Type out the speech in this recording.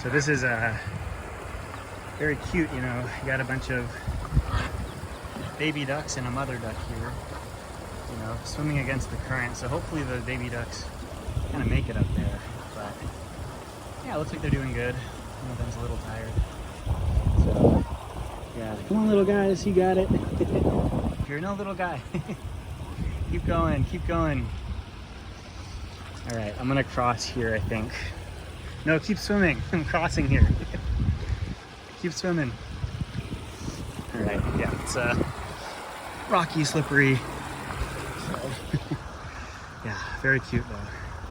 So this is very cute, you know. You got a bunch of baby ducks and a mother duck here, you know, swimming against the current. So hopefully the baby ducks kind of make it up there. But yeah, it looks like they're doing good. One of them's a little tired. So yeah, come on little guys, you got it. You're no little guy. Keep going, keep going. All right, I'm gonna cross here, I think. No, keep swimming. I'm crossing here. Keep swimming. All right, yeah, it's rocky, slippery. So, yeah, very cute though.